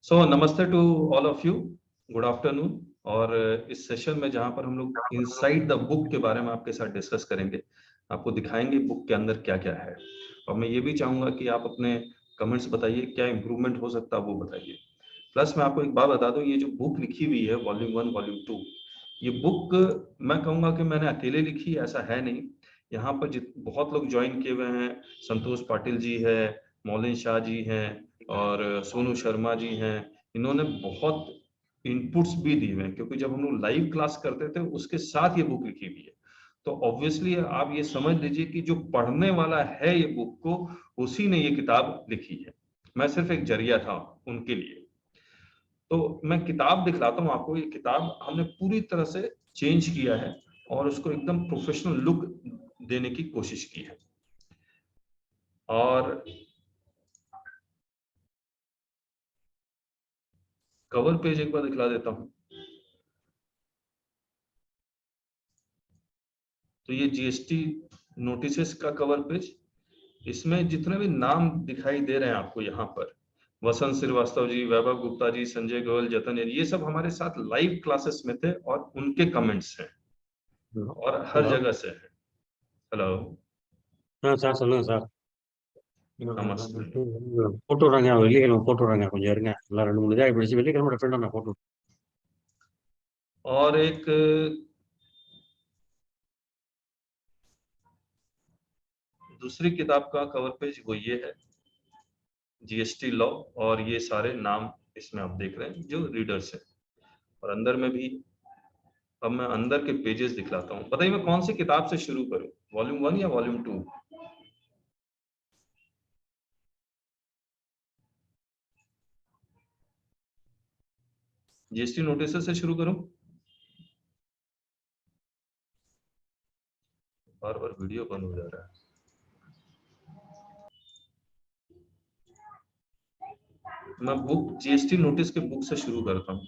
So namaste to all of you, good afternoon. और इस session में जहां पर हम लोग इनसाइड द बुक के बारे में आपके साथ डिस्कस करेंगे, आपको दिखाएंगे बुक के अंदर क्या क्या है। और मैं ये भी चाहूंगा कि आप अपने कमेंट्स बताइए, क्या इम्प्रूवमेंट हो सकता है वो बताइए। प्लस मैं आपको एक बात बता दूं, ये जो बुक लिखी हुई है वॉल्यूम 1 वॉल्यूम 2, ये बुक मैं कहूँगा कि मैंने अकेले लिखी, ऐसा है नहीं। यहाँ पर बहुत लोग ज्वाइन किए हुए हैं। संतोष पाटिल जी है, मौलिन शाह जी हैं और सोनू शर्मा जी हैं। इन्होंने बहुत इनपुट्स भी दिए हुए हैं, क्योंकि जब हम लोग लाइव क्लास करते थे उसके साथ ये बुक लिखी हुई है। तो ऑब्वियसली आप ये समझ लीजिए कि जो पढ़ने वाला है ये बुक को, उसी ने ये किताब लिखी है। मैं सिर्फ एक जरिया था उनके लिए। तो मैं किताब दिखलाता हूँ आपको। ये किताब हमने पूरी तरह से चेंज किया है और उसको एकदम प्रोफेशनल लुक देने की कोशिश की है। और कवर पेज एक बार दिखला देता हूँ। तो ये जीएसटी नोटिसेस का कवर पेज, इसमें जितने भी नाम दिखाई दे रहे हैं आपको यहाँ पर, वसंत श्रीवास्तव जी, वैभव गुप्ता जी, संजय गोयल, जतन, ये सब हमारे साथ लाइव क्लासेस में थे और उनके कमेंट्स हैं और हर जगह से है। हेलो சார் சொல்லுங்க சார். नमस्ते। போட்டு விட்றாங்க, வெள்ளிக்கிழமை போட்டு விட்றாங்க, கொஞ்சம் இருங்க. எல்லாம் 2-3 இதாக பிடிச்சி வெள்ளிக்கிழமை டெஃபினட்டாக நான் போட்டு. और एक दूसरी किताब का कवर पेज वो ये है, जीएसटी लॉ, और ये सारे नाम इसमें आप देख रहे हैं जो रीडर्स हैं। और अंदर में भी, अब मैं अंदर के पेजेस दिखलाता हूँ। बताइए मैं कौन सी किताब से शुरू करूँ, वॉल्यूम 1 या वॉल्यूम 2? जीएसटी नोटिस से शुरू करूं? बार बार वीडियो बंद हो जा रहा है। मैं बुक जीएसटी नोटिस के बुक से शुरू करता हूं।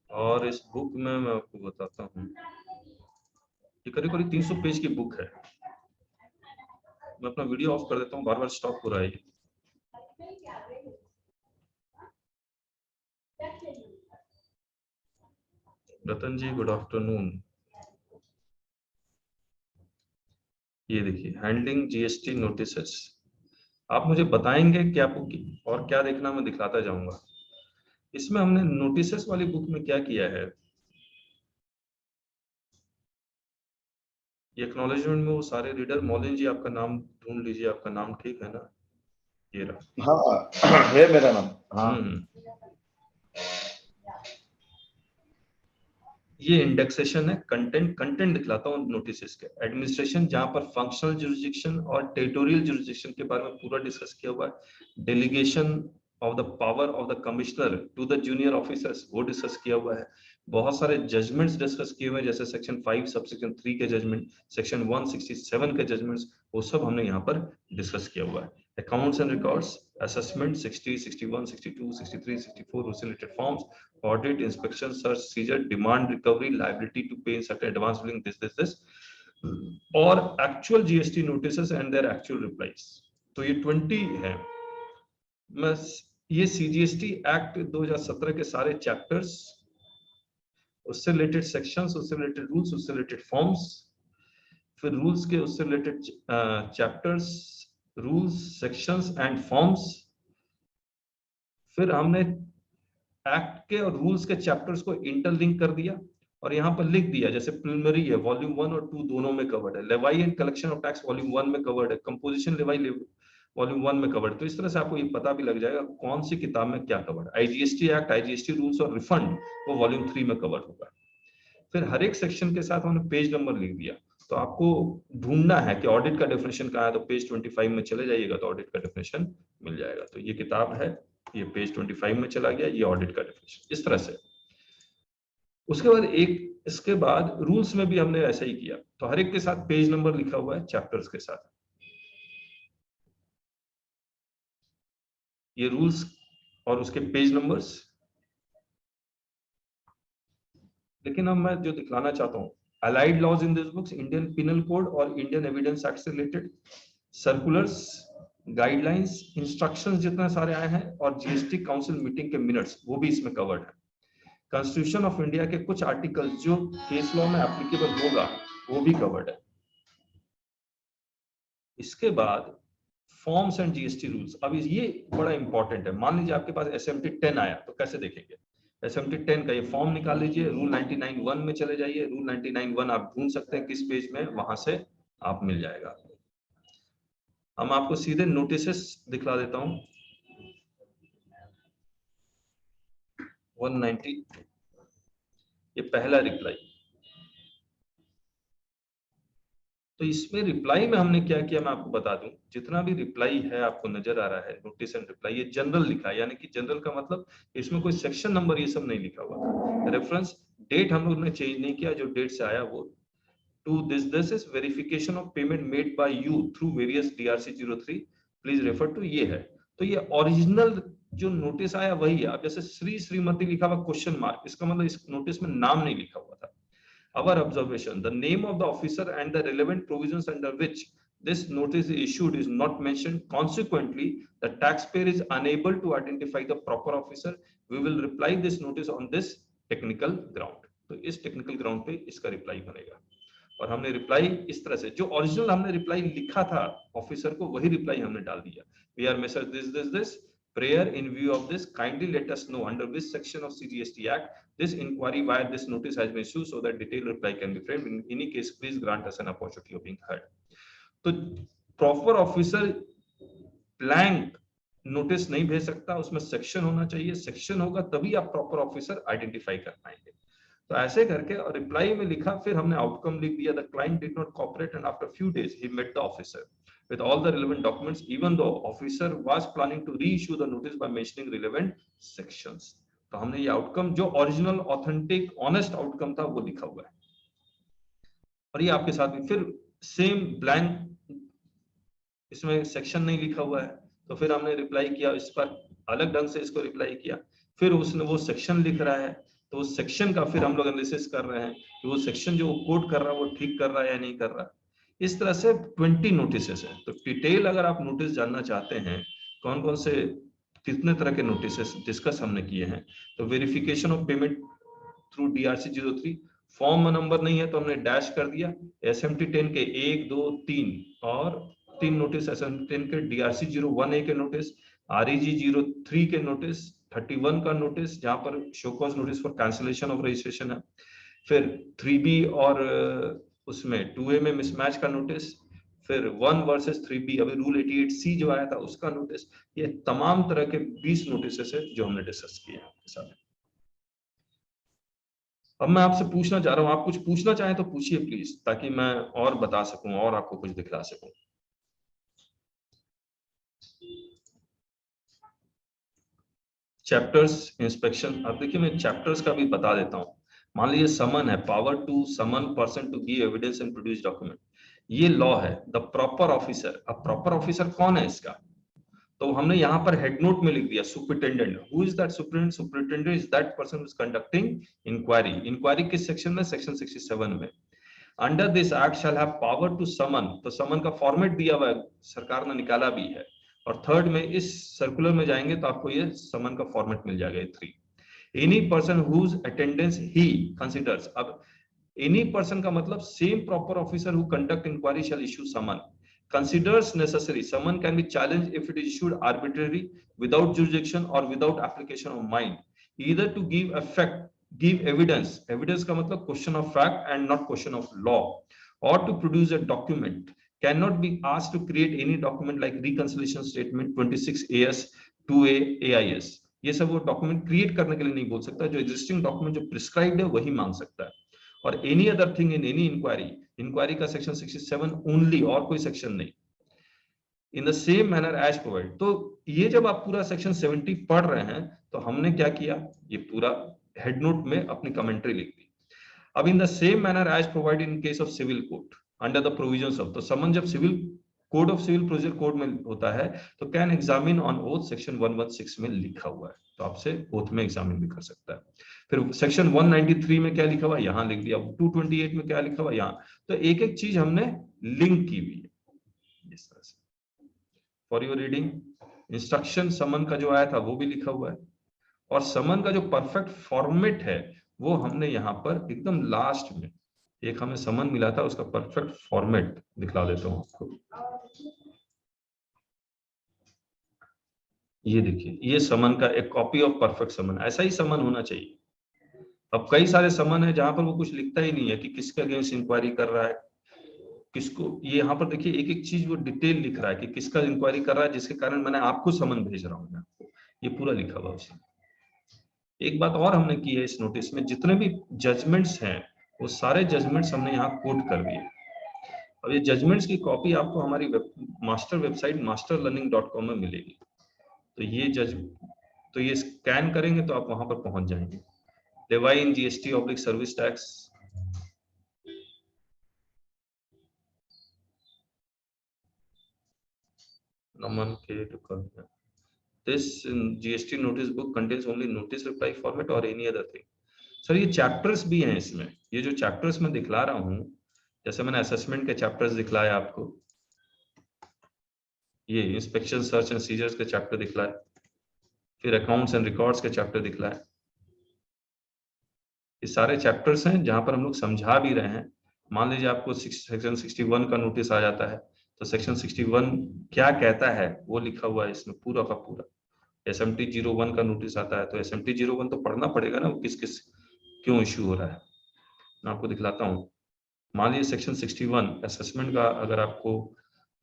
और इस बुक में मैं आपको बताता हूं, ये करीब करीब 300 पेज की बुक है। मैं अपना वीडियो ऑफ कर देता हूं, बार बार स्टॉप हो रहा है। रतन जी गुड आफ्टरनून। ये देखिए, हैंडलिंग जीएसटी नोटिसेस। आप मुझे बताएंगे क्या बुक और क्या देखना, मैं दिखाता जाऊंगा। इसमें हमने नोटिसेस वाली बुक में क्या किया है, ये एक्नॉलेजमेंट में वो सारे रीडर, मौलिन जी आपका नाम ढूंढ लीजिए, आपका नाम ठीक है ना? ये रहा। हाँ है मेरा नाम। हाँ ये इंडेक्सेशन है, कंटेंट दिखलाता हूँ नोटिस के। एडमिनिस्ट्रेशन, जहां पर फंक्शनल जुरिसडिक्शन और टेरिटोरियल जुरिसडिक्शन के बारे में पूरा डिस्कस किया हुआ है। Delegation of the power of the commissioner to the junior officers, वो डिस्कस किया हुआ है। बहुत सारे जजमेंट्स डिस्कस किए हुए हैं, जैसे सेक्शन 5 सबसेक्शन 3 के जजमेंट, सेक्शन 167 के जजमेंट्स, वो सब हमने यहाँ पर डिस्कस किया हुआ है। Accounts and records, assessment 60, 61, 62, 63, 64, rules related forms, audit, inspection, search, seizure, demand recovery, liability to pay in certain advance billing, this, और actual GST notices and their actual replies। तो ये 20 है। मैं ये CGST एक्ट 2017 के सारे चैप्टर्स, उससे related sections, उससे रिलेटेड रूल्स, उससे रिलेटेड फॉर्म्स, फिर रूल्स के उससे related chapters, rules, sections and forms. फिर हमने एक्ट के और रूल्स के चैप्टर्स को इंटरलिंक कर दिया और यहाँ पर लिख दिया, जैसे प्रिलिमिनरी है वॉल्यूम 1 और 2 दोनों में कवर्ड है, levy and collection of tax volume 1 में कवर्ड है, कंपोजिशन लेवाई वॉल्यूम 1 में कवर्ड। तो इस तरह से आपको ये पता भी लग जाएगा कौन सी किताब में क्या कवर्ड है। आईजीएसटी एक्ट, आईजीएसटी रूल्स और रिफंड वो वॉल्यूम 3 में कवर्ड होगा। फिर हर एक सेक्शन के साथ हमने पेज नंबर लिख दिया। तो आपको ढूंढना है कि ऑडिट का डेफिनेशन कहाँ है, तो पेज 25 में चले जाइएगा तो ऑडिट का डेफिनेशन मिल जाएगा। तो ये किताब है, ये पेज 25 में चला गया, ये ऑडिट का डेफिनेशन इस तरह से। उसके बाद इसके बाद रूल्स में भी हमने ऐसा ही किया। तो हर एक के साथ पेज नंबर लिखा हुआ है चैप्टर्स के साथ। ये रूल्स और उसके पेज नंबर्स। लेकिन अब मैं जो दिखलाना चाहता हूँ, allied laws in this books, Indian penal code और इंडियन एविडेंस एक्ट से रिलेटेड, सर्कुलर्स, गाइडलाइंस, इंस्ट्रक्शंस जितने सारे आए हैं, और जीएसटी काउंसिल मीटिंग के मिनट्स वो भी इसमें कवर्ड है। कॉन्स्टिट्यूशन ऑफ इंडिया के कुछ आर्टिकल जो केस लॉ में एप्लीकेबल होगा वो भी कवर्ड है। इसके बाद फॉर्म्स एंड जीएसटी रूल्स। अब ये बड़ा इंपॉर्टेंट है। मान लीजिए आपके पास एसएमटी 10 आया तो कैसे देखेंगे? एसएमटी 10 का ये फॉर्म निकाल लीजिए, रूल 99(1) में चले जाइए। रूल 99(1) आप ढूंढ सकते हैं किस पेज में, वहां से आप मिल जाएगा। हम आपको सीधे नोटिसेस दिखला देता हूं। 190 ये पहला रिप्लाई। तो इसमें रिप्लाई में हमने क्या किया मैं आपको बता दूं। जितना भी रिप्लाई है आपको नजर आ रहा है, नोटिस एंड रिप्लाई, ये जनरल लिखा है। यानी कि जनरल का मतलब इसमें कोई सेक्शन नंबर ये सब नहीं लिखा हुआ था। रेफरेंस डेट हम लोग ने चेंज नहीं किया, जो डेट से आया वो to this is verification of payment made by you through various DRC 03 please refer to, ये है। तो ये ओरिजिनल जो नोटिस आया वही है। अब जैसे श्री श्रीमती लिखा हुआ क्वेश्चन मार्क, इसका मतलब इस नोटिस में नाम नहीं लिखा हुआ था। Our observation: the name of the officer and the relevant provisions under which this notice is issued is not mentioned. Consequently, the taxpayer is unable to identify the proper officer. We will reply this notice on this technical ground. तो इस technical ground पे इसका reply बनेगा। और हमने reply इस तरह से, जो ओरिजिनल हमने रिप्लाई लिखा था ऑफिसर को, वही रिप्लाई हमने डाल दिया। We are messrs this prayer in view of this, kindly let us know under which section of CGST Act this inquiry via this notice has been issued so that detailed reply can be framed. In any case, please grant us an opportunity of being heard. तो proper officer blank notice नहीं भेज सकता, उसमें section होना चाहिए। Section होगा तभी आप प्रॉपर ऑफिसर आइडेंटिफाई कर पाएंगे। तो ऐसे करके और रिप्लाई में लिखा, फिर हमने आउटकम लिख दिया, the client did not cooperate and after few days he met the officer with all the relevant documents, even though officer was planning to reissue the notice by mentioning relevant sections. तो हमने ये outcome जो original authentic honest outcome था वो लिखा हुआ है। और ये आपके साथ भी फिर सेम ब्लैंक, इसमें सेक्शन नहीं लिखा हुआ है। तो फिर हमने रिप्लाई किया, इस पर अलग ढंग से इसको रिप्लाई किया। फिर उसने वो सेक्शन लिख रहा है, तो उस सेक्शन का फिर हम लोग एनालिसिस कर रहे हैं कि वो सेक्शन जो कोड कर रहा है वो ठीक कर रहा है या नहीं कर रहा। इस तरह से 20 नोटिसेस है। तो डिटेल अगर आप नोटिस जानना चाहते हैं कौन कौन से कितने तरह के नोटिसेस डिस्कस हमने किए हैं, तो verification of payment through DRC 03, form number नहीं है तो हमने डैश कर दिया। SMT 10 के 1, 2, 3 और 3 नोटिस SMT 10 के, DRC 01A के नोटिस, REG 03 के नोटिस, 31 का नोटिस जहां पर show cause notice for cancellation of registration है, फिर 3B और उसमें 2A में मिसमैच का नोटिस, फिर 1 वर्सेस 3B अभी रूल 88C जो आया था उसका नोटिस। ये तमाम तरह के 20 नोटिसेस है जो हमने डिस्कस किए हैं आपके साथ। अब मैं आपसे पूछना चाह रहा हूं, आप कुछ पूछना चाहें तो पूछिए प्लीज, ताकि मैं और बता सकूं और आपको कुछ दिखला सकूं। चैप्टर्स इंस्पेक्शन, अब देखिए मैं चैप्टर्स का भी बता देता हूं। मान लीजिए समन है, power to summon person to give evidence and produce document, ये लॉ है। द प्रॉपर ऑफिसर, अब प्रॉपर ऑफिसर कौन है इसका, तो हमने यहाँ पर हेड नोट में लिख दिया superintendent. Who is that superintendent? Superintendent is that person who is conducting inquiry. Inquiry किस सेक्शन में? सेक्शन 67 में। Under this act shall have power to summon, तो समन का फॉर्मेट दिया हुआ है, सरकार ने निकाला भी है। और थर्ड में इस सर्कुलर में जाएंगे तो आपको ये समन का फॉर्मेट मिल जाएगा, 3। Any person whose attendance he considers, अब एनी पर्सन का मतलब same proper officer who conduct inquiry shall issue summon, considers necessary. Summon can be challenged if it is issued arbitrarily, without jurisdiction or without application of mind, either to give effect, give evidence, evidence का मतलब question of fact and not question of law, or to produce a document, cannot be asked to create any document like reconciliation statement 26 AS 2A AIS। ये सब वो document create करने के लिए नहीं बोल सकता, जो एग्जिस्टिंग डॉक्यूमेंट जो प्रिस्क्राइब्ड है वही मांग सकता है। और any other thing in any inquiry, inquiry का सेक्शन 67 ओनली, और कोई सेक्शन नहीं। In the same manner as provide, तो ये जब आप पूरा सेक्शन 70 पढ़ रहे हैं तो हमने क्या किया, ये पूरा हेड नोट में अपनी कमेंट्री लिख दी। अब in the same manner as provide in case of civil court under the provisions of, तो समन जब civil code of civil procedure code में होता है तो can examine on oath, section 116 में लिखा हुआ है, तो आपसे ओथ में एग्जामिन भी कर सकता है। फिर सेक्शन 193 में क्या लिखा हुआ यहाँ लिख दिया, 228 में क्या लिखा हुआ यहाँ, तो एक एक चीज हमने लिंक की हुई है इस तरह से। For your reading. इंस्ट्रक्शन समन का जो आया था वो भी लिखा हुआ है, और समन का जो परफेक्ट फॉर्मेट है वो हमने यहाँ पर एकदम लास्ट में एक हमें समन मिला था, उसका परफेक्ट फॉर्मेट दिखला देता हूँ आपको। ये देखिए, ये समन का एक कॉपी ऑफ परफेक्ट समन, ऐसा ही समन होना चाहिए। अब कई सारे समन है जहां पर वो कुछ लिखता ही नहीं है कि किसके अगेंस्ट इंक्वायरी कर रहा है, किसको, ये यहाँ पर देखिए एक एक चीज वो डिटेल लिख रहा है कि किसका इंक्वायरी कर रहा है, जिसके कारण मैंने आपको समन भेज रहा हूँ मैं आपको, ये पूरा लिखा हुआ उसमें। एक बात और हमने की है इस नोटिस में, जितने भी जजमेंट्स हैं वो सारे जजमेंट्स हमने यहाँ कोट कर दिए। और ये जजमेंट्स की कॉपी आपको हमारी मास्टर वेबसाइट masterlearning.com में मिलेगी। तो ये स्कैन करेंगे तो आप वहां पर पहुंच जाएंगे। लेवाई इन GST सर्विस टैक्स, नमन के this GST notice book contains only notice reply format or any other thing। Sir ये चैप्टर्स भी हैं इसमें, ये जो चैप्टर्स मैं दिखला रहा हूँ, जैसे मैंने असेसमेंट के चैप्टर्स दिखलाया आपको, ये इंस्पेक्शन सर्च एंड सीजर्स के चैप्टर दिखलाए, फिर अकाउंट्स एंड रिकॉर्ड्स के चैप्टर दिखलाए। ये सारे चैप्टर्स हैं जहां पर हम लोग समझा भी रहे हैं। मान लीजिए आपको सेक्शन 61 का नोटिस आ जाता है, तो सेक्शन 61 क्या कहता है वो लिखा हुआ है इसमें पूरा का पूरा। SMT 01 का नोटिस आता है तो SMT 01 तो पढ़ना पड़ेगा ना, वो किस किस क्यों इश्यू हो रहा है। मैं आपको दिखलाता हूँ। मान लीजिए सेक्शन 61 असेसमेंट का अगर आपको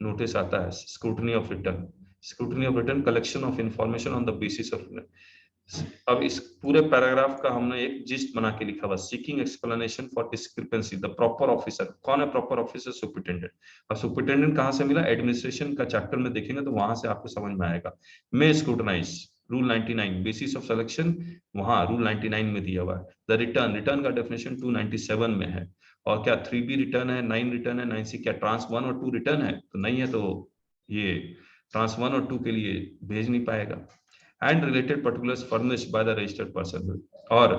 नोटिस आता है, scrutiny of return collection of information on the basis of. अब इस पूरे पैराग्राफ का हमने एक जिस्ट बना के लिखा हुआ, seeking explanation for discrepancy the proper officer. कौन है प्रॉपर ऑफिसर? सुपरिटेंडेंट। और सुपरिटेंडेंट कहां से मिला? एडमिनिस्ट्रेशन का चैप्टर में देखेंगे तो वहां से आपको समझ में आएगा। May scrutinize rule 99 basis of selection, वहां रूल 99 में दिया हुआ है। द रिटर्न का डेफिनेशन 297 में है। और क्या 3B रिटर्न है, 9 रिटर्न है, 9C क्या ट्रांस 1 और 2 रिटर्न है? तो नहीं है, तो ये ट्रांस 1 और 2 के लिए भेज नहीं पाएगा। and related particulars furnished by the registered person। और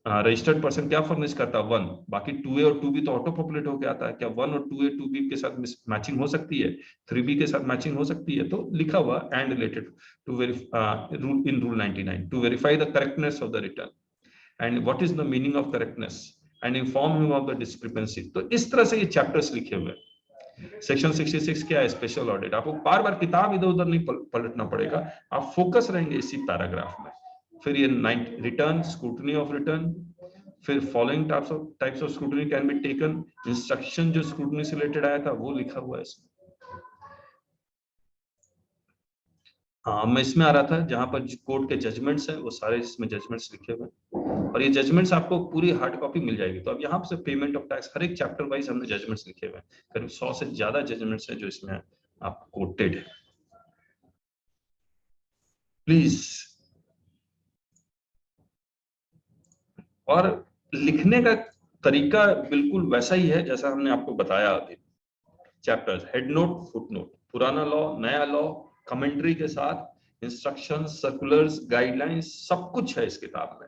रजिस्टर्ड पर्सन क्या फर्निश करता है? 1। बाकी 2A और 2B तो ऑटो पॉपुलेट होकर आता है। क्या 1 और 2A 2B के साथ मैचिंग हो सकती है? 3B के साथ मैचिंग हो सकती है? तो लिखा हुआ and related to rule in rule 99 to verify the correctness of the return and what is the meaning of correctness and inform him of the discrepancy. तो इस तरह से ये चैप्टर्स लिखे हुए हैं। सेक्शन 66 क्या है? Special audit. आपको बार बार किताब इधर उधर नहीं पलटना पड़ेगा, आप फोकस रहेंगे इसी पैराग्राफ में। फिर ये रिटर्न, स्क्रूटनी ऑफ रिटर्न, फिर following types of scrutiny can be taken. Instruction जो स्क्रूटनी से रिलेटेड आया था वो लिखा हुआ है इसमें। हाँ, मैं इसमें आ रहा था जहां पर कोर्ट के जजमेंट्स हैं वो सारे इसमें जजमेंट्स लिखे हुए हैं, और ये जजमेंट्स आपको पूरी हार्ड कॉपी मिल जाएगी। तो अब यहाँ से पेमेंट ऑफ टैक्स हर एक चैप्टर वाइज हमने जजमेंट्स लिखे हुए हैं, करीब 100 से ज्यादा जजमेंट्स हैं जो इसमें आप कोटेड है। प्लीज, और लिखने का तरीका बिल्कुल वैसा ही है जैसा हमने आपको बताया अभी। Chapters, head note, foot note, पुराना लॉ, नया लॉ, कमेंट्री के साथ, इंस्ट्रक्शंस, सर्कुलर्स, गाइडलाइंस, सब कुछ है इस किताब में।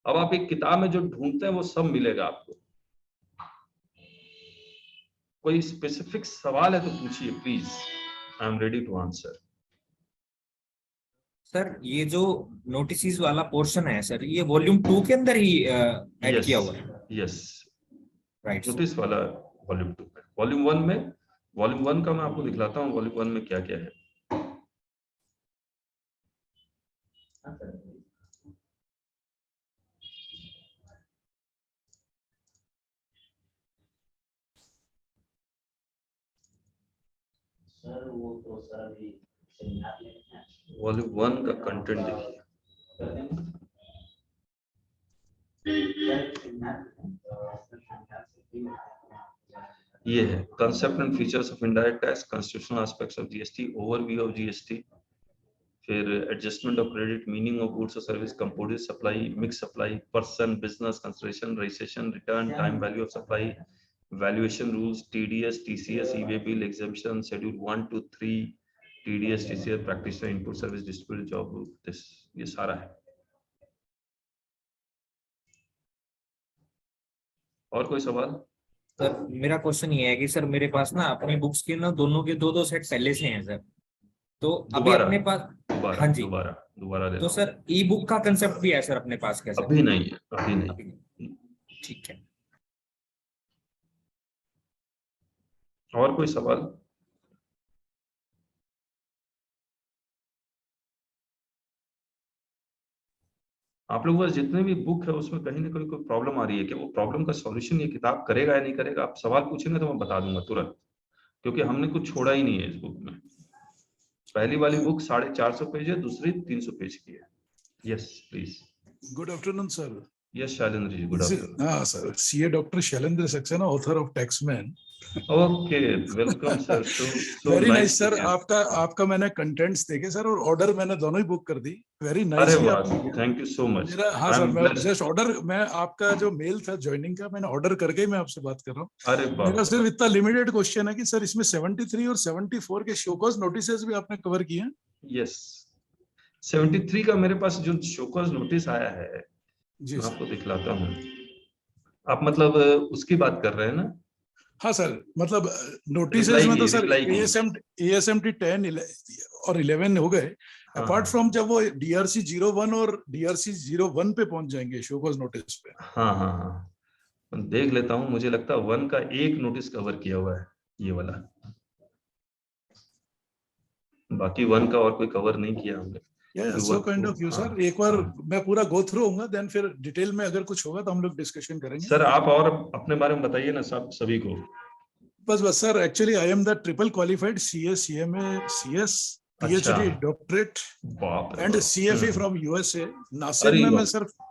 अब आप एक किताब में जो ढूंढते हैं वो सब मिलेगा आपको। कोई स्पेसिफिक सवाल है तो पूछिए please, I am ready to answer. Sir ये जो नोटिस वाला पोर्शन है सर, ये वॉल्यूम 2 के अंदर ही ऐड किया हुआ है? Yes, right. नोटिस वाला वॉल्यूम 2 में। वॉल्यूम 1 में, वॉल्यूम 1 का मैं आपको दिखलाता हूँ वॉल्यूम 1 में क्या क्या है। सर वो तो सर अभी सेमिनार में है। वॉल्यूम 1 का कंटेंट देखिए। ये है concept and features of indirect tax, constitutional aspects of GST, overview of GST, फिर adjustment of credit, meaning of goods और service, composite supply, mix supply, person, business, consideration, registration, return, time value of supply, valuation rules, TDS, TCS, e way bill, exemption, schedule 1 to 3, TDS, TCS, practice, input service, distributed job group, this, ये सारा है। और कोई सवाल? Sir मेरा question ये है कि सर मेरे पास ना अपनी बुक्स के ना दोनों के दो सेट पहले से हैं सर, तो अभी दोबारा अपने पास, दोबारा हाँ जी, दोबारा ले तो लो। सर ई बुक का कंसेप्ट भी है सर अपने पास क्या सर? अभी नहीं है, अभी नहीं। अभी नहीं। ठीक है। और कोई सवाल? आप लोगों के पास जितने भी बुक है उसमें कहीं ना कहीं कोई प्रॉब्लम आ रही है कि वो प्रॉब्लम का सॉल्यूशन ये किताब करेगा या नहीं करेगा? आप सवाल पूछेंगे तो मैं बता दूंगा तुरंत, क्योंकि हमने कुछ छोड़ा ही नहीं है इस बुक में। पहली वाली बुक 450 पेज है, दूसरी 300 पेज की है। Yes please. Good afternoon, sir. Yes Shailendra ji, good afternoon. Sir. CA Dr. Shailendra Saxena, author of Taxman. Okay, welcome sir. Very nice, sir. आपका मैंने contents देखे सर, और order मैंने दोनों ही book कर दी। Very nice अरे कि वाह, आपने किया। Thank you so much. मेरा, हाँ सर, मैं just order, मैं आपका जो मेल था ज्वाइनिंग का, मैंने ऑर्डर करके ही मैं आपसे बात कर रहा हूँ। अरे वाह, मेरा सिर्फ इतना लिमिटेड क्वेश्चन है कि सर इसमें 73 और 74 के शोकॉज नोटिसेस भी आपने कवर किए हैं? यस। 73 का मेरे पास जो शोकॉज नोटिस आया है, जी मैं सर। आपको दिखलाता हूँ। आप मतलब उसकी बात कर रहे हैं ना? हाँ सर, मतलब नोटिस में तो सर ASMT 10 और 11 हो गए, हाँ, अपार्ट फ्रॉम जब वो DRC 01 और DRC 01 पे पहुंच जाएंगे शोकॉज नोटिस पे। हाँ हाँ हाँ, देख लेता हूँ। मुझे लगता है 1 का एक नोटिस कवर किया हुआ है, ये वाला। बाकी 1 का और कोई कवर नहीं किया हमने। So kind of you sir, एक बार मैं पूरा गो थ्रू होऊंगा, देन फिर डिटेल में अगर कुछ होगा तो हम लोग डिस्कशन करेंगे। सर आप और अपने बारे में बताइए ना सब सभी को। बस sir, actually I am the triple qualified CA CMA CS PhD doctorate and CFA from USA।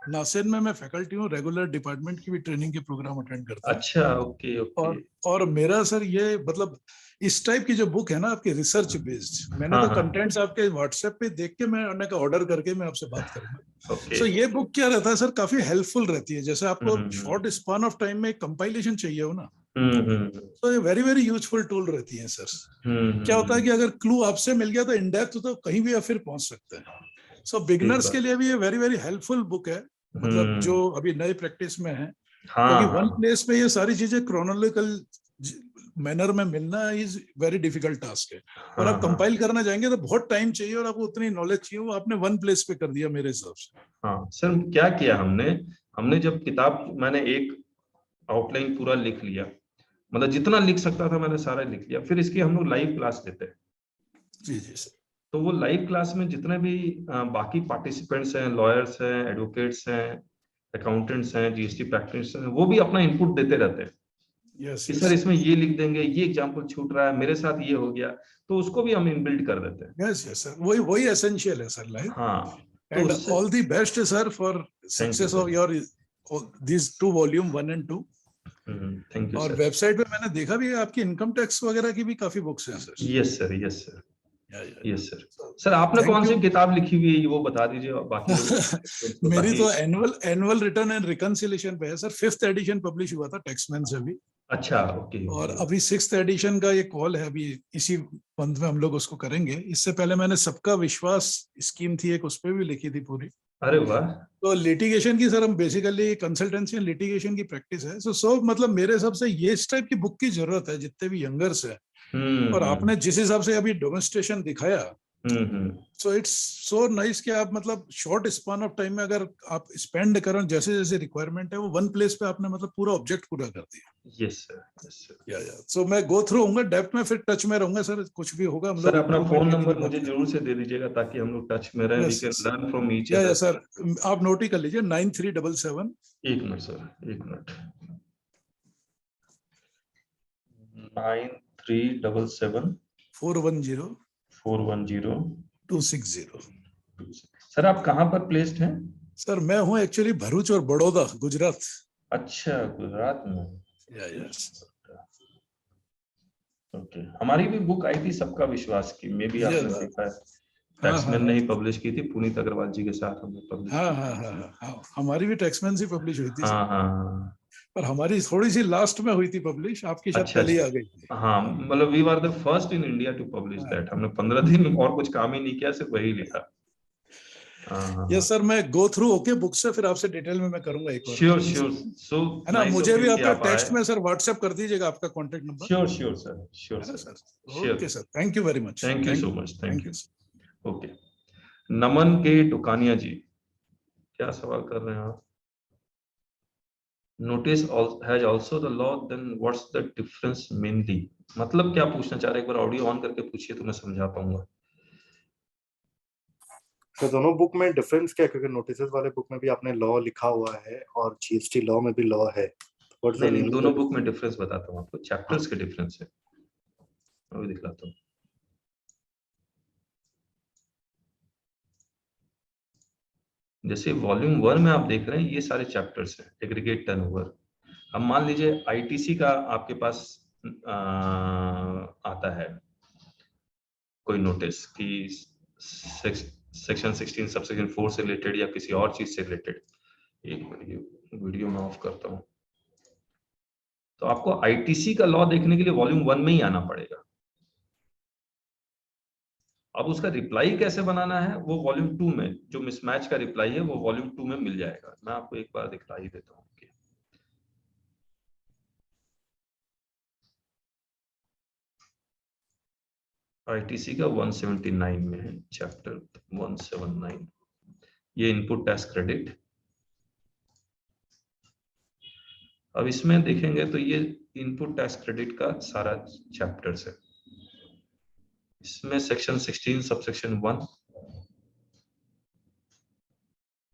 नासेर में मैं फैकल्टी हूँ, रेगुलर डिपार्टमेंट की भी ट्रेनिंग के प्रोग्राम अटेंड करता हूँ। अच्छा, ओके ओके। और मेरा सर ये मतलब इस टाइप की जो बुक है ना आपकी रिसर्च बेस्ड, मैंने तो कंटेंट्स आपके व्हाट्सएप पे देख के मैं ऑर्डर करके मैं आपसे बात करूंगा। सो ये बुक क्या रहता है सर, काफी हेल्पफुल रहती है। जैसे आपको शॉर्ट स्पान ऑफ टाइम में कंपाइलेशन चाहिए हो ना, तो ये वेरी वेरी यूजफुल टूल रहती है सर। क्या होता है कि अगर क्लू आपसे मिल गया तो इन डेप्थ तो कहीं भी आप फिर पहुंच सकते हैं। सो बिगिनर्स के लिए भी ये वेरी वेरी हेल्पफुल बुक है, मतलब जो अभी नए प्रैक्टिस में है, क्योंकि वन प्लेस पे ये सारी चीजें क्रोनोलॉजिकल मैनर में मिलना इज वेरी डिफिकल्ट टास्क है। और आप कंपाइल करना जाएंगे तो बहुत टाइम चाहिए और आपको उतनी नॉलेज चाहिए, वो आपने वन प्लेस पे कर दिया मेरे हिसाब से। हाँ सर, क्या किया हमने जब किताब, मैंने एक आउटलाइन पूरा लिख लिया, मतलब जितना लिख सकता था मैंने सारा लिख लिया। फिर इसकी हम लोग लाइव क्लास लेते हैं। जी जी सर। तो वो लाइव क्लास में जितने भी बाकी पार्टिसिपेंट्स हैं, लॉयर्स हैं, एडवोकेट्स हैं, अकाउंटेंट्स हैं, GST प्रैक्टिशनर्स हैं, वो भी अपना इनपुट देते रहते हैं। कि सर इसमें ये लिख देंगे, ये एग्जांपल छूट रहा है, मेरे साथ ये हो गया, तो उसको भी हम इनबिल्ड कर देते हैं। यस यस सर, वही एसेंशियल है सर लाइव। हाँ, and all the best sir for success of your this 2 volume 1 and 2। Thank you. और वेबसाइट पे मैंने देखा भी है आपकी इनकम टैक्स वगैरह की भी काफी बुक्स हैं sir. Yes sir, yes sir, yes sir. Sir आपने कौन सी किताब लिखी हुई है वो बता दीजिए बाकी लोग। मेरी तो एनुअल रिटर्न एंड रिकंसिलिएशन पे है सर, 5th एडिशन पब्लिश हुआ था टैक्समैन से भी। अच्छा, ओके। और अभी 6th एडिशन का ये कॉल है, अभी इसी मंथ में हम लोग उसको करेंगे। इससे पहले मैंने सबका विश्वास स्कीम थी एक, उस पर भी लिखी थी पूरी। अरे वाह। तो लिटिगेशन की सर हम बेसिकली कंसल्टेंसी एंड लिटिगेशन की प्रैक्टिस है। सो मतलब मेरे हिसाब से ये इस टाइप की बुक की जरूरत है जितने भी यंगर्स है। और आपने जिस हिसाब से अभी डेमोन्स्ट्रेशन दिखाया, सो इट्स सो नाइस कि आप मतलब शॉर्ट स्पान ऑफ टाइम में अगर आप स्पेंड करें जैसे जैसे रिक्वायरमेंट है, वो वन प्लेस पे आपने मतलब पूरा ऑब्जेक्ट पूरा कर दिया। Yes sir, yes sir. या सो मैं गो थ्रू होऊंगा, डेप्थ में, फिर टच में रहूंगा सर। कुछ भी होगा हम लोग। सर अपना फोन नंबर मुझे जरूर से दे दीजिएगा ताकि हम लोग टच में रहें, we can learn from each other. या सर, आप नोट ही कर लीजिए 9377। एक मिनट सर, एक मिनट। 9377 410 410 260। सर आप कहाँ पर प्लेस्ड हैं? सर मैं हूँ एक्चुअली भरूच और बड़ौदा, गुजरात। अच्छा, गुजरात में। Yes okay. हमारी भी बुक आई थी सबका विश्वास की, मे भी आपने देखा है, टैक्समैन ने ही पब्लिश की थी, पुनीत अग्रवाल जी के साथ हमने पब्लिश। हाँ, हमारी भी टैक्समैन से पब्लिश हुई थी। हाँ, पर हमारी थोड़ी सी लास्ट में हुई थी पब्लिश, आपकी शायद पहले आ गई थी। हाँ, मतलब we were the first in India to publish that. हमने 15 दिन और कुछ काम ही नहीं किया, सिर्फ वही लिखा। यस सर, मैं गो थ्रू ओके बुक से फिर आपसे डिटेल में मैं करूंगा एक बार। Sure sure. सो है ना, मुझे भी आपका टेक्स्ट में सर व्हाट्सएप कर दीजिएगा आपका contact number. Sure sure sir, sure है ना sir. Sir. Okay sir, thank you very much. Thank you so much, thank you. Sir. Okay, Naman के टुकानिया जी क्या सवाल कर रहे हैं आप? Notice has also the law, then what's the difference mainly? मतलब क्या पूछना चाह रहे हैं? एक बार ऑडियो ऑन करके पूछिए तो मैं समझा पाऊंगा। तो दोनों बुक में डिफरेंस क्या है? क्योंकि नोटिसेस वाले बुक में भी आपने लॉ लिखा हुआ है और जीएसटी लॉ में भी लॉ है। नहीं, दोनों बुक में डिफरेंस बताता हूँ आपको, चैप्टर्स के डिफरेंस है, मैं भी दिखलाता हूँ। जैसे वॉल्यूम 1 में आप देख रहे हैं ये सारे चैप्टर्स हैं, एग्रीगेट टर्नओवर। अब मान लीजिए आईटीसी का आपके पास आता है कोई नोटिस कि सेक्शन 16 सबसेक्शन 4 से रिलेटेड या किसी और चीज से रिलेटेड। एक मिनट, वीडियो में ऑफ करता हूं। तो आपको आईटीसी का लॉ देखने के लिए वॉल्यूम 1 में ही आना पड़ेगा। अब उसका रिप्लाई कैसे बनाना है वो वॉल्यूम 2 में, जो मिसमैच का रिप्लाई है वो वॉल्यूम 2 में मिल जाएगा। मैं आपको एक बार दिखला ही देता हूँ। आईटीसी का 179 में है, चैप्टर 179, ये इनपुट टैक्स क्रेडिट। अब इसमें देखेंगे तो ये इनपुट टैक्स क्रेडिट का सारा चैप्टर्स है। इसमें सेक्शन 16 सबसेक्शन 1,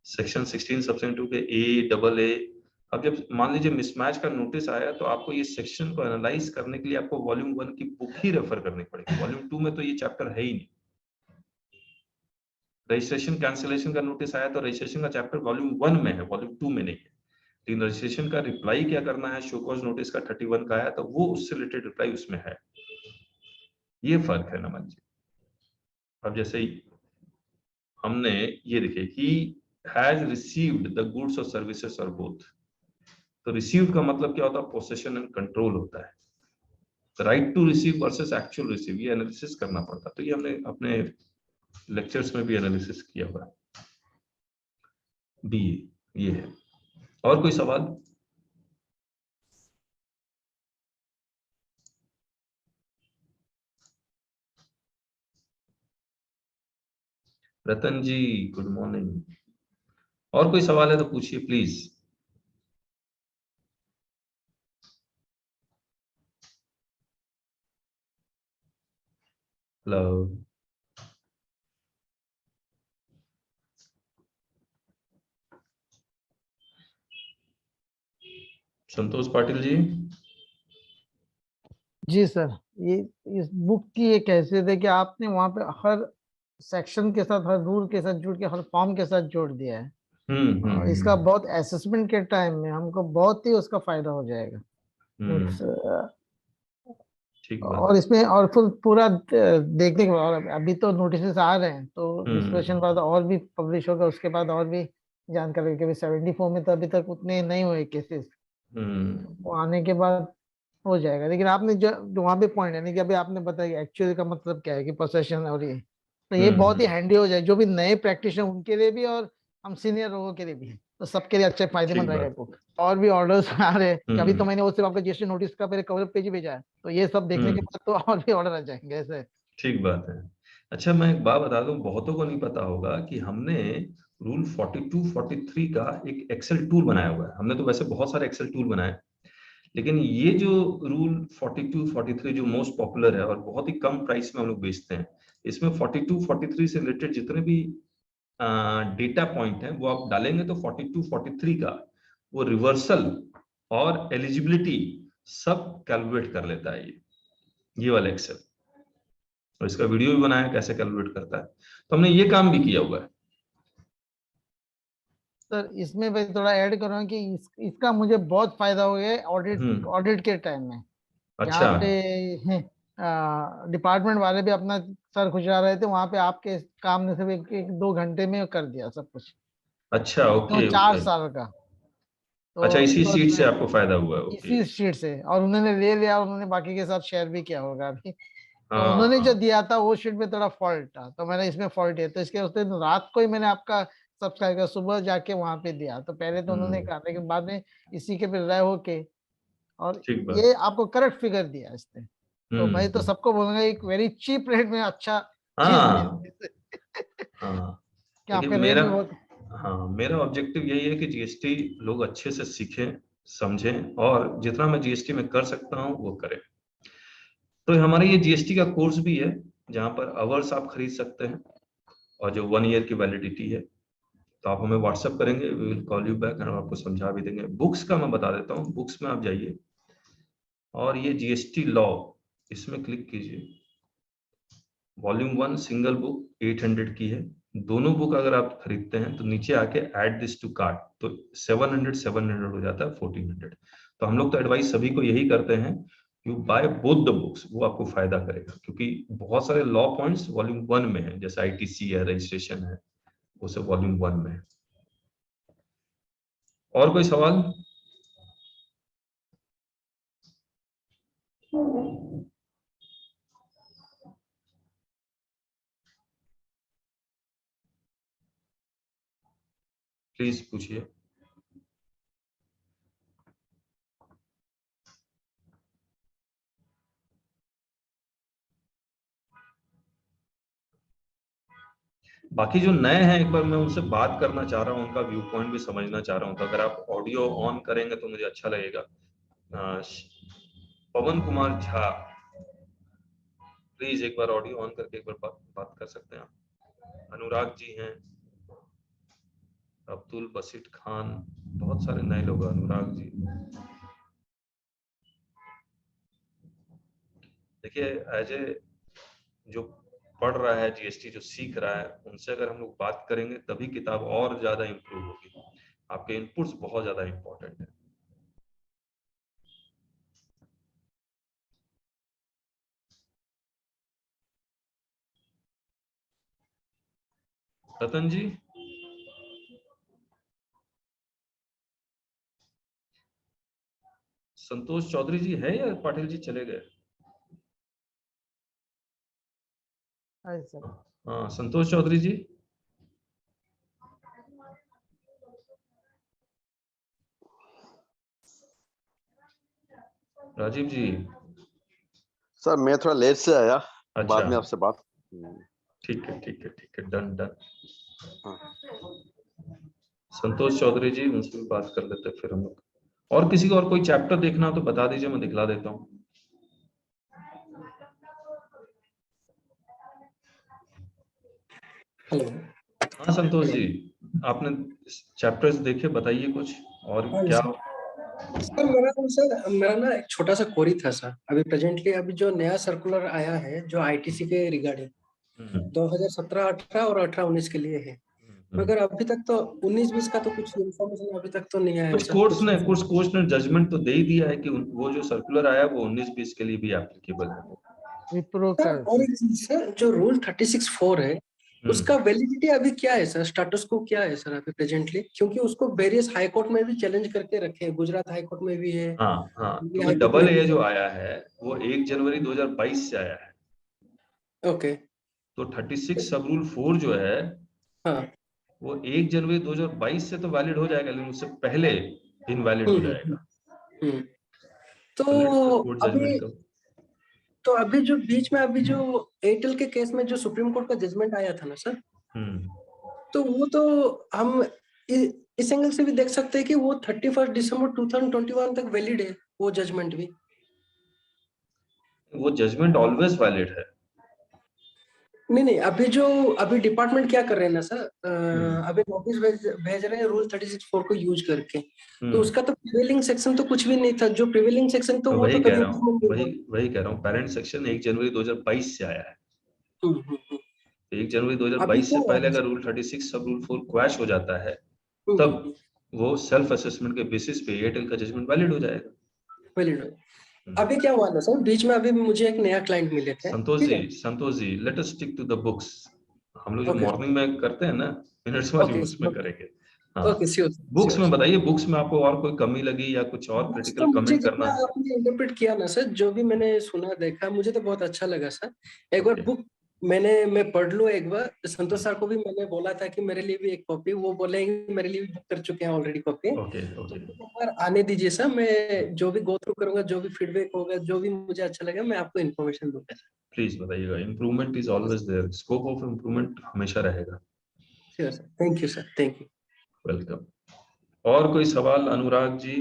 सेक्शन 16 सबसेक्शन 2 के ए डबल ए। अब जब मान लीजिए मिसमैच का नोटिस आया तो आपको ये सेक्शन को एनालाइज करने के लिए आपको वॉल्यूम 1 की बुक ही रेफर करनी पड़ेगी। वॉल्यूम 2 में तो ये चैप्टर है ही नहीं। रजिस्ट्रेशन कैंसिलेशन का नोटिस आया तो रजिस्ट्रेशन का चैप्टर वॉल्यूम 1 में है, वॉल्यूम 2 में नहीं है। लेकिन रजिस्ट्रेशन का रिप्लाई क्या करना है, शो कॉज नोटिस का 31 का आया तो वो उससे रिलेटेड रिप्लाई उसमें है। ये फर्क है नमन जी। अब जैसे हमने ये देखे, he has received the goods और सर्विसेज और बोथ। तो रिसीव्ड का मतलब क्या होता है? पोसेशन एंड कंट्रोल होता है। Right to receive versus actual receive, ये एनालिसिस करना पड़ता है। तो ये हमने अपने लेक्चर्स में भी एनालिसिस किया हुआ है। बी ये है। और कोई सवाल? Ratan ji good morning. और कोई सवाल है तो पूछिए प्लीज। हेलो संतोष पाटिल जी। जी सर, ये इस बुक की एक हैसियत है कि आपने वहाँ पे हर सेक्शन के साथ, हर रूल के साथ जोड़ के, हर फॉर्म के साथ जोड़ दिया है। और इसका बहुत असेसमेंट के टाइम में हमको बहुत ही उसका फायदा हो जाएगा। ठीक और इसमें और फुल पूरा देखने के बाद, अभी तो नोटिस आ रहे हैं तो डिस्कशन बाद और भी पब्लिश होगा, उसके बाद और भी जानकारी। क्योंकि 74 में तो अभी तक उतने नहीं हुए केसेस, वो आने के बाद हो जाएगा। लेकिन आपने जो वहाँ पे पॉइंट है, नहीं कि अभी आपने बताया एक्चुअल का मतलब क्या है कि पोसेशन, और ये तो ये बहुत ही हैंडी हो जाए जो भी नए प्रैक्टिशनर उनके लिए भी, और हम सीनियर लोगों के लिए भी, तो सबके लिए अच्छा फायदेमंद रहेगा बुक। और भी ऑर्डर्स आ रहे हैं, अभी तो मैंने वो सिर्फ आपका जीएसटी नोटिस का पहले कवर पेज भेजा है, तो ये सब देखने के बाद तो और भी ऑर्डर आ जाएंगे ऐसे। ठीक बात है। अच्छा मैं एक बात बता दूं, बहुतों को नहीं पता होगा कि हमने रूल 42, 43 का एक एक्सेल टूल बनाया हुआ है। हमने तो वैसे बहुत सारे एक्सेल टूल बनाए, लेकिन ये जो रूल 42, 43 जो मोस्ट पॉपुलर है और बहुत ही कम प्राइस में हम लोग बेचते हैं, इसमें 42, 43 से रिलेटेड जितने भी डेटा पॉइंट हैं वो आप डालेंगे तो 42, 43 का वो रिवर्सल और एलिजिबिलिटी सब कैलकुलेट कर लेता है ये वाला एक्सेल। और इसका वीडियो भी बनाया कैसे कैलकुलेट करता है, तो हमने ये काम भी किया हुआ है। सर इसमें मैं थोड़ा ऐड कर रहा हूँ कि इसका मुझे बहुत फायदा हो गया ऑडिट के टाइम में। अच्छा। यहाँ पे डिपार्टमेंट वाले भी अपना सर खुशा रहे थे, वहाँ पे आपके काम ने सिर्फ 1-2 घंटे में कर दिया सब कुछ। अच्छा ओके। 4 साल का। तो अच्छा इसी सीट से आपको फायदा हुआ है? इसी शीट से, और उन्होंने ले लिया, उन्होंने बाकी के साथ शेयर भी किया होगा अभी। तो उन्होंने जो दिया था वो शीट में थोड़ा फॉल्ट था, तो मैंने इसमें फॉल्ट है, तो इसके उस दिन रात को ही मैंने आपका सब्सक्राइब किया, सुबह जाके वहां पे दिया। तो पहले तो उन्होंने कहा, लेकिन बाद में इसी के पे रहे होके और ठीक बात। ये आपको करेक्ट फिगर दिया इसने। तो मैं तो सबको बोलूंगा एक वेरी चीप रेट में अच्छा चीज हाँ हाँ, कि देखिए आपके रेट मेरा भी बहुत मेरा ऑब्जेक्टिव यही है कि जीएसटी लोग अच्छे से सीखें, समझें, और जितना मैं जीएसटी में कर सकता हूँ वो करें। तो हमारे ये जीएसटी का कोर्स भी है जहाँ पर आवर्स आप खरीद सकते हैं और जो 1 ईयर की वैलिडिटी है। तो आप हमें व्हाट्सएप करेंगे, we will call you back और आपको समझा भी देंगे। बुक्स का मैं बता देता हूँ, बुक्स में आप जाइए और ये जीएसटी लॉ इसमें क्लिक कीजिए। वॉल्यूम 1 सिंगल बुक 800 की है। दोनों बुक अगर आप खरीदते हैं तो नीचे आके ऐड दिस टू कार्ट, तो 700 हो जाता है 1400। तो हम लोग तो एडवाइस सभी को यही करते हैं, you by both the books, वो आपको फायदा करेगा, क्योंकि बहुत सारे लॉ पॉइंट्स वॉल्यूम 1 में है, जैसे आईटीसी है, रजिस्ट्रेशन है, वो सब वॉल्यूम 1 में है। और कोई सवाल? प्लीज पूछिए। बाकी जो नए हैं, एक बार मैं उनसे बात करना चाह रहा हूँ, उनका व्यू पॉइंट भी समझना चाह रहा हूँ। तो अगर आप ऑडियो ऑन करेंगे तो मुझे अच्छा लगेगा। पवन कुमार झा, प्लीज एक बार ऑडियो ऑन करके एक बार बात कर सकते हैं आप। अनुराग जी हैं, अब्दुल बसीट खान, बहुत सारे नए लोग। अनुराग जी, देखिए एज ए जो पढ़ रहा है जीएसटी, जो सीख रहा है, उनसे अगर हम लोग बात करेंगे तभी किताब और ज्यादा इंप्रूव होगी। आपके इनपुट्स बहुत ज्यादा इंपॉर्टेंट है। रतन जी, संतोष चौधरी जी है या पाटिल जी चले गए? हाँ, संतोष चौधरी जी। राजीव जी। सर मैं थोड़ा लेट से आया, अच्छा, बाद में आपसे बात। ठीक है ठीक है ठीक है, डन डन। संतोष चौधरी जी, उनसे भी बात कर लेते फिर हम लोग। और किसी को और कोई चैप्टर देखना हो तो बता दीजिए, मैं दिखला देता हूँ। हेलो। हाँ संतोष जी, आपने चैप्टर्स देखे, बताइए कुछ और क्या। मेरा ना एक छोटा सा क्वेरी था सर। अभी प्रेजेंटली अभी जो नया सर्कुलर आया है जो आईटीसी के रिगार्डिंग 2017-18 और 18-19 के लिए है, मगर अभी तक तो 19-20 का तो कुछ इन्फॉर्मेशन अभी तक तो नहीं आया कुछ कोर्ट्स ने जजमेंट तो दे ही दिया है कि वो जो सर्कुलर आया वो 19-20 के लिए भी एप्लीकेबल है। और एक चीज सर, जो रूल 36(4) है उसका वैलिडिटी अभी क्या है सर, स्टेटस को क्या है सर अभी प्रेजेंटली? क्योंकि उसको वेरियस हाई कोर्ट में भी चैलेंज करके रखे हैं, गुजरात हाई कोर्ट में भी है। हाँ हाँ, क्योंकि डबल ए जो आया है वो 1 जनवरी 2022 से आया है। ओके। तो 36 सब रूल 4 जो है, हाँ, वो 1 जनवरी 2022 से तो वैलिड हो जाएगा, लेकिन उससे पहले इनवैलिड हो जाएगा। तो अभी जो बीच में अभी जो एयरटेल के केस में जो सुप्रीम कोर्ट का जजमेंट आया था ना सर, तो वो तो हम इस एंगल से भी देख सकते हैं कि वो 31 दिसंबर 2021 तक वैलिड है वो जजमेंट भी। वो जजमेंट ऑलवेज वैलिड है। नहीं, अभी डिपार्टमेंट क्या कर रहे हैं ना सर, अभी नोटिस भेज रहे हैं रूल 36(4) को यूज करके। तो उसका तो प्रिवेलिंग सेक्शन तो कुछ भी नहीं था। जो प्रिवेलिंग सेक्शन तो वो तो कह रहा हूँ पेरेंट सेक्शन 1 जनवरी 2022 से आया है। 1 जनवरी 2022 से पहले अगर रूल 36 सब रूल 4 क्रैश हो जाता है तब वो सेल्फ असेसमेंट के बेसिस पे एयरटेल का जजमेंट वैलिड हो जाएगा। अभी क्या हुआ था सर, बीच में अभी मुझे एक नया क्लाइंट मिले थे। Santosh ji let us stick to the books. हम लोग जो मॉर्निंग में करते हैं ना मिनट्स वाली, उसमें करेंगे। हाँ, ओके श्योर। बुक्स में बताइए, बुक्स में आपको और कोई कमी लगी या कुछ और तो क्रिटिकल मुझे कमेंट जितना करना? आपने इंटरप्रेट किया ना सर, जो भी मैंने सुना देखा, मुझे तो बहुत अच्छा लगा सर। एक बार Okay. बुक मैं पढ़ लूं एक बार। संतोष सर को भी मैंने बोला था कि मेरे लिए भी एक कॉपी, वो बोले मेरे लिए भी बुक कर चुके हैं ऑलरेडी कॉपी। ओके ओके, एक बार आने दीजिए सर, मैं जो भी गो थ्रू करूंगा, जो भी फीडबैक होगा, जो भी मुझे अच्छा लगेगा, मैं आपको इन्फॉर्मेशन दूंगा। प्लीज बताइएगा, improvement is always there, scope of improvement हमेशा रहेगा। Sure sir, thank you sir, thank you. Welcome. और कोई सवाल? अनुराग जी,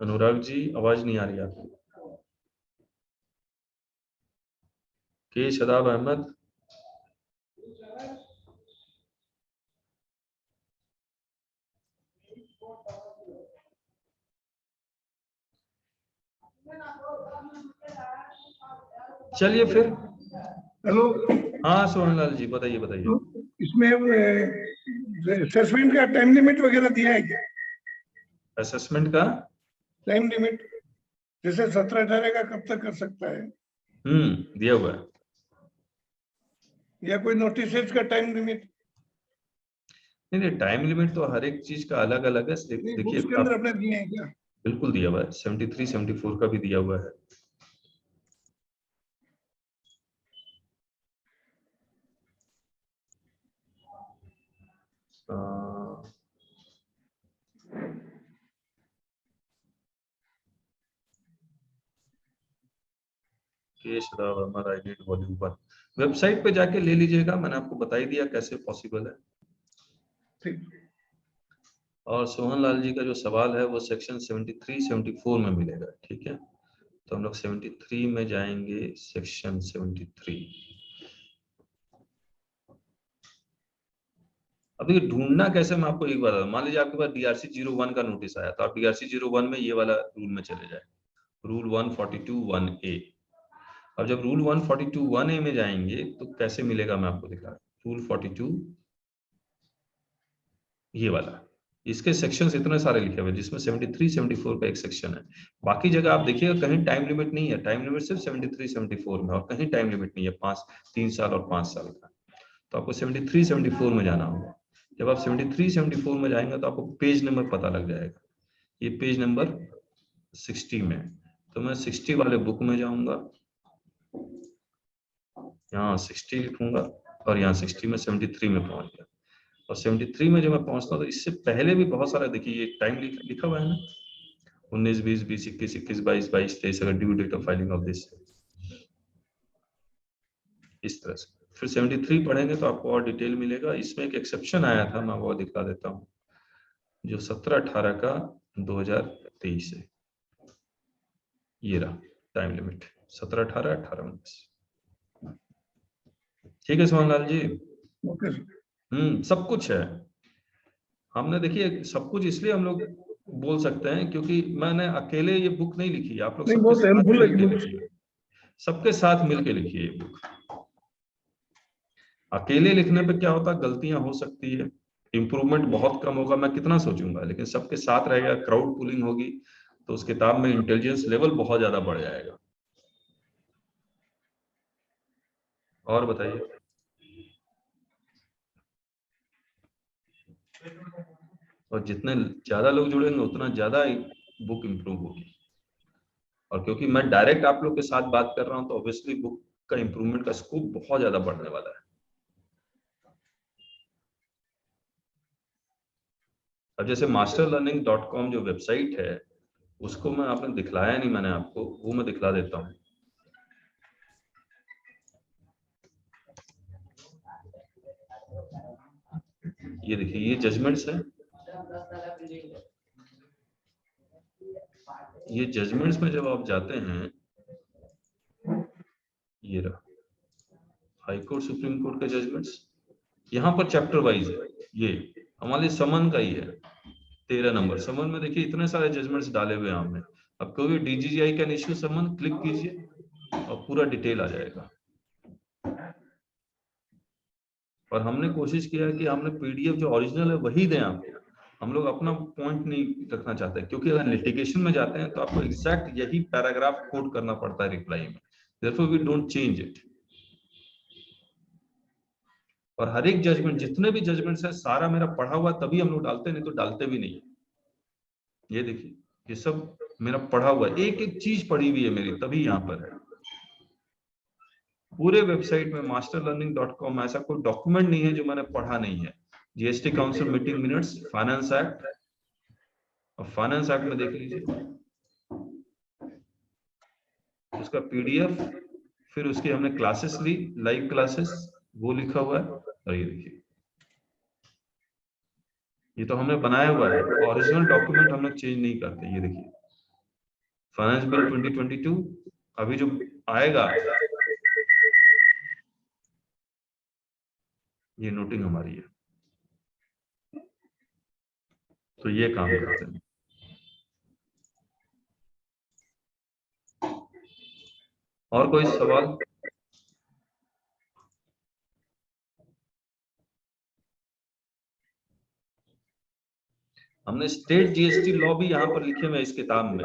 अनुराग जी आवाज नहीं आ रही आपकी। के शदाब अहमद, चलिए फिर। हेलो, हाँ सोहनलाल जी बताइए बताइए। इसमें असेसमेंट का टाइम लिमिट वगैरह दिया है क्या? असेसमेंट का टाइम लिमिट जैसे 17-18 का कब तक कर सकता है, दिया हुआ है। या कोई नोटिस का टाइम लिमिट? नहीं, टाइम लिमिट तो हर एक चीज का अलग अलग है। बुक्स देखिए के अंदर अपने दिए हैं क्या? बिल्कुल दिया हुआ है, 73 74 का भी दिया हुआ है। K Shadab Ahmad, I need volume 1। Website पे जाके ले लीजिएगा, मैंने आपको बता ही दिया कैसे पॉसिबल है। ठीक। और सोहनलाल जी का जो सवाल है वो सेक्शन 73 74 में मिलेगा, ठीक है। तो हम लोग 73 में जाएंगे, सेक्शन 73। अब ये ढूंढना कैसे, मैं आपको एक बार, मान लीजिए आपके पास DRC 01 का नोटिस आया, तो आप DRC 01 में ये वाला रूल में चले जाए, रूल 142(1)A। अब जब रूल 142(1)A में जाएंगे तो कैसे मिलेगा मैं आपको दिखा। रूल 42 ये वाला, इसके सेक्शंस इतने सारे लिखे हुए जिसमें 73 74 का एक सेक्शन है। बाकी जगह आप देखिएगा कहीं टाइम लिमिट नहीं है, टाइम लिमिट सिर्फ 73 74 में, और कहीं टाइम लिमिट नहीं है 3 साल और 5 साल का। तो आपको 73 74 में जाना होगा। जब आप 73 74 में जाएंगे तो आपको पेज नंबर पता लग जाएगा, ये पेज नंबर 60 में। तो मैं 60 वाले बुक में जाऊंगा, यहाँ 60 लिखूंगा, और यहाँ 60 में 73 में पहुंच गया। और 73 में जब मैं पहुंचता हूँ तो इससे पहले भी बहुत सारा, देखिए ये टाइम लिखा हुआ है ना, 19 20 20 21 21 22 22 23 अगर due date of filing of this, इस तरह से। फिर 73 पढ़ेंगे तो आपको और डिटेल मिलेगा। इसमें एक एक्सेप्शन आया था, मैं वो दिखा देता हूँ, जो 17/18 का 2023 है। ये रहा टाइम लिमिट 17/18 18/19। ठीक है सोहनलाल जी। ओके। सब कुछ है। हमने देखिए सब कुछ इसलिए हम लोग बोल सकते हैं क्योंकि मैंने अकेले ये बुक नहीं लिखी, आप लोग सबके साथ मिलके लिखिए, सबके साथ मिलके लिखिए ये बुक। अकेले लिखने पे क्या होता है, गलतियां हो सकती है, इंप्रूवमेंट बहुत कम होगा, मैं कितना सोचूंगा। लेकिन सबके साथ रहेगा, क्राउड पुलिंग होगी, तो उस किताब में इंटेलिजेंस लेवल बहुत ज्यादा बढ़ जाएगा। और बताइए। और जितने ज्यादा लोग जुड़ेंगे उतना ज्यादा बुक इंप्रूव होगी। और क्योंकि मैं डायरेक्ट आप लोग के साथ बात कर रहा हूं तो ऑब्वियसली बुक का इंप्रूवमेंट का स्कोप बहुत ज्यादा बढ़ने वाला है। अब जैसे masterlearning.com जो वेबसाइट है, उसको मैं आपने दिखलाया नहीं मैंने आपको, वो मैं दिखला देता हूँ। ये देखिए, ये जजमेंट्स है। ये जजमेंट्स में जब आप जाते हैं, ये रहा हाई कोर्ट सुप्रीम कोर्ट के जजमेंट्स, यहाँ पर चैप्टर वाइज है। ये हमारे समन का ही है, 13 नंबर समन में देखिए इतने सारे जजमेंट्स डाले हुए हैं हमने। अब कभी DGGI can issue summon, click कीजिए और पूरा डिटेल आ जाएगा। और हमने कोशिश किया है कि हमने PDF जो ओरिजिनल है वही दें आपको, हम लोग अपना पॉइंट नहीं रखना चाहते, क्योंकि अगर लिटिगेशन में जाते हैं तो आपको एग्जैक्ट यही पैराग्राफ कोट करना पड़ता है रिप्लाई में, therefore we don't change it। और हर एक जजमेंट, जितने भी जजमेंट्स है सारा मेरा पढ़ा हुआ, तभी हम लोग डालते, नहीं तो डालते भी नहीं। ये देखिए ये सब मेरा पढ़ा हुआ है, एक एक चीज पढ़ी हुई है मेरी, तभी यहाँ पर है। पूरे वेबसाइट में masterlearning.com ऐसा कोई डॉक्यूमेंट नहीं है जो मैंने पढ़ा नहीं है। GST council meeting minutes, finance act, और फाइनेंस एक्ट में देख लीजिए उसका पीडीएफ, फिर उसकी हमने क्लासेस ली, लाइव क्लासेस, वो लिखा हुआ है। और ये देखिए ये तो हमने बनाया हुआ है, ओरिजिनल डॉक्यूमेंट हम लोग चेंज नहीं करते। ये देखिए फाइनेंस बिल 2022 अभी जो आएगा, ये नोटिंग हमारी है, तो ये काम करते हैं। और कोई सवाल? हमने स्टेट जीएसटी लॉ भी यहाँ पर लिखे हुए इस किताब में।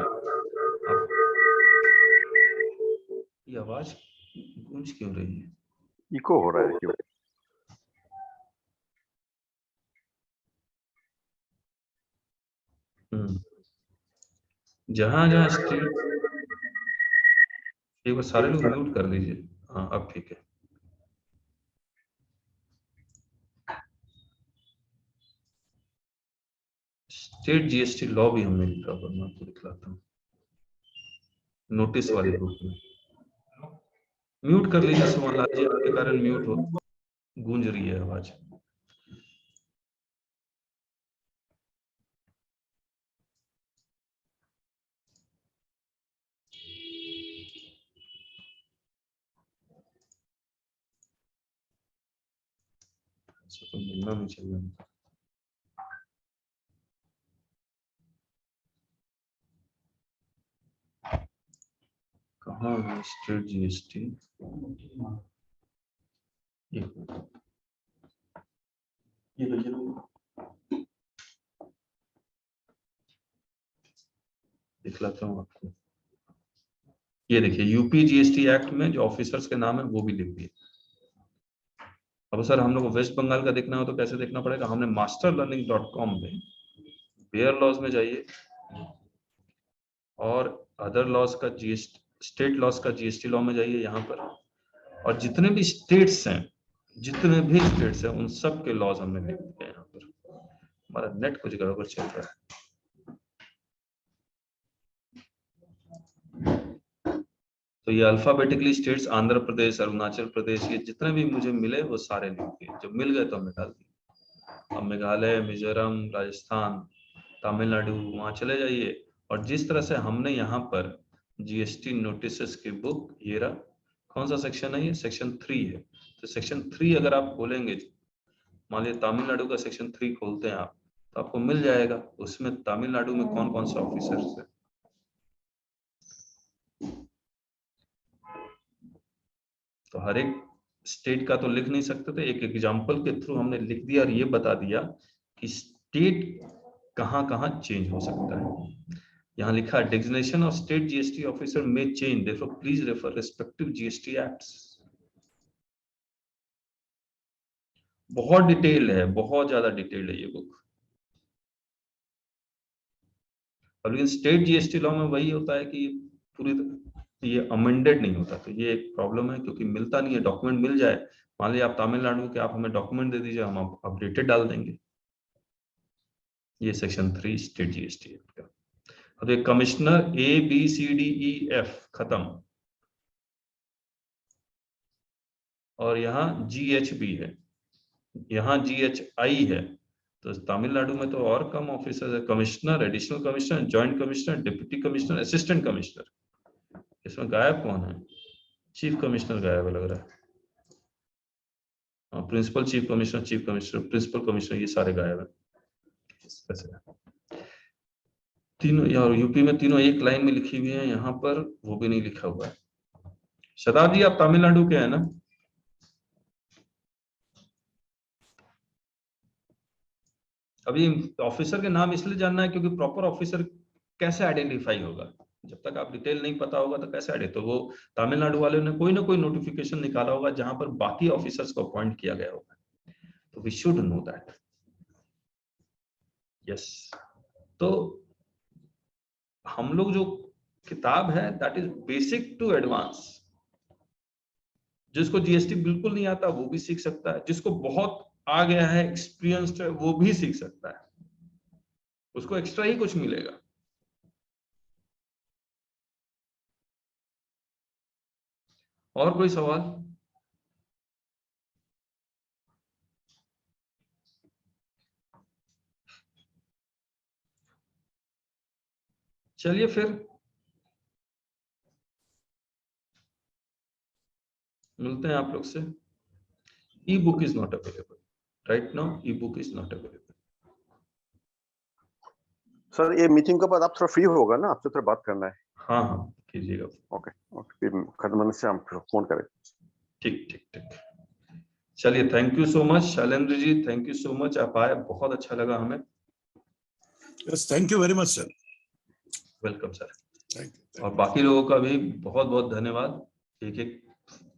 ये आवाज गूंज क्यों रही है? इको हो रहा है क्यों? जहां जहां स्टेट, एक बार सारे लोग म्यूट कर दीजिए। हाँ अब ठीक है। स्टेट जीएसटी लॉ भी हमने लिखा हुआ, मैं आपको दिखलाता हूँ नोटिस वाले ग्रुप में। म्यूट कर लीजिए सोमलाल जी, आपके कारण म्यूट हो, गूंज रही है आवाज। तो मिलना नहीं चाहिए। कहाँ है स्टेट जीएसटी? ये दिखलाता हूँ आपको। ये देखिए यूपी जीएसटी एक्ट में जो ऑफिसर्स के नाम है वो भी लिख दिए। अब सर हम लोग को वेस्ट बंगाल का देखना हो तो कैसे देखना पड़ेगा? हमने masterlearning.com में बेयर लॉज में जाइए और अदर लॉज का जीएसटी, स्टेट लॉज का जीएसटी लॉ में जाइए यहाँ पर, और जितने भी स्टेट्स हैं, जितने भी स्टेट्स हैं उन सब के लॉज हमने लिख दिए यहाँ पर। हमारा नेट कुछ गड़बड़ चल रहा है। तो ये अल्फाबेटिकली स्टेट्स, आंध्र प्रदेश, अरुणाचल प्रदेश, ये जितने भी मुझे मिले वो सारे लिख दिए। जब मिल गए तो हमने डाल दिए। अब मेघालय, मिजोरम, राजस्थान, तमिलनाडु, वहां चले जाइए, और जिस तरह से हमने यहाँ पर जीएसटी नोटिसेस की बुक, ये रहा, कौन सा सेक्शन है ये? सेक्शन 3 है। तो सेक्शन 3 अगर आप खोलेंगे, मान लीजिए तमिलनाडु का सेक्शन 3 खोलते हैं आप, तो आपको मिल जाएगा उसमें तमिलनाडु में कौन कौन से ऑफिसर्स है। तो हर एक स्टेट का तो लिख नहीं सकते थे, एक एग्जाम्पल के थ्रू हमने लिख दिया और ये बता दिया कि स्टेट कहाँ कहाँ चेंज हो सकता है। यहाँ लिखा है designation of state GST officer में change, therefore please refer respective GST acts. बहुत डिटेल है, बहुत ज्यादा डिटेल है ये बुक। और लेकिन स्टेट जीएसटी लॉ में वही होता है कि पूरी ये अमेंडेड नहीं होता, तो ये एक प्रॉब्लम है, क्योंकि मिलता नहीं है। डॉक्यूमेंट मिल जाए, मान लीजिए आप तमिलनाडु के, आप हमें डॉक्यूमेंट दे दीजिए, हम अपडेटेड डाल देंगे। ये सेक्शन 3 स्टेट जीएसटी एक्ट का। अब एक कमिश्नर ABCDEF खत्म, और यहाँ GHB है, यहाँ GHI है। तो तमिलनाडु में तो और कम ऑफिसर है, commissioner, additional commissioner, joint commissioner, deputy commissioner, assistant commissioner. इसमें गायब कौन है? चीफ कमिश्नर गायब लग रहा है। Principal chief commissioner, principal commissioner, ये सारे गायब है। तीनों यार यूपी में तीनों एक लाइन में लिखी हुई है, यहाँ पर वो भी नहीं लिखा हुआ है। शताब्दी आप तमिलनाडु के हैं ना? अभी ऑफिसर के नाम इसलिए जानना है क्योंकि प्रॉपर ऑफिसर कैसे आइडेंटिफाई होगा, जब तक आप डिटेल नहीं पता होगा तो कैसे आइडेंटिफाई। तो वो तमिलनाडु वाले ने कोई ना कोई नोटिफिकेशन निकाला होगा जहां पर बाकी ऑफिसर्स को अपॉइंट किया गया होगा। तो we should know that. Yes, तो हम लोग जो किताब है that is basic to advance. जिसको जीएसटी बिल्कुल नहीं आता वो भी सीख सकता है, जिसको बहुत आ गया है, एक्सपीरियंस्ड है, वो भी सीख सकता है, उसको एक्स्ट्रा ही कुछ मिलेगा। और कोई सवाल? चलिए फिर मिलते हैं आप लोग से। ई book is not available right now, E book is not available. Sir ये मीटिंग के बाद आप थोड़ा फ्री होगा ना, आपसे थोड़ा बात करना है। हाँ हाँ कीजिएगा। ओके ओके, फिर खत्म होने से हम फोन करें। ठीक ठीक ठीक, चलिए thank you so much Shailendra ji, thank you so much, आप आए, बहुत अच्छा लगा हमें। Yes, thank you very much sir. Welcome sir. Thank you. और बाकी लोगों का भी बहुत बहुत धन्यवाद, एक एक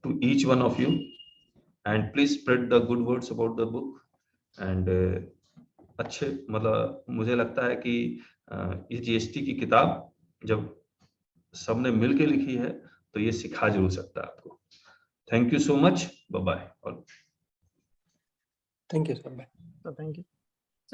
to each one of you, and please spread the good words about the book. And अच्छे, मतलब मुझे लगता है कि इस जीएसटी की किताब जब सबने मिलके लिखी है तो ये सिखा जरूर सकता है आपको। Thank you so much, bye bye. Thank you sir. Thank you.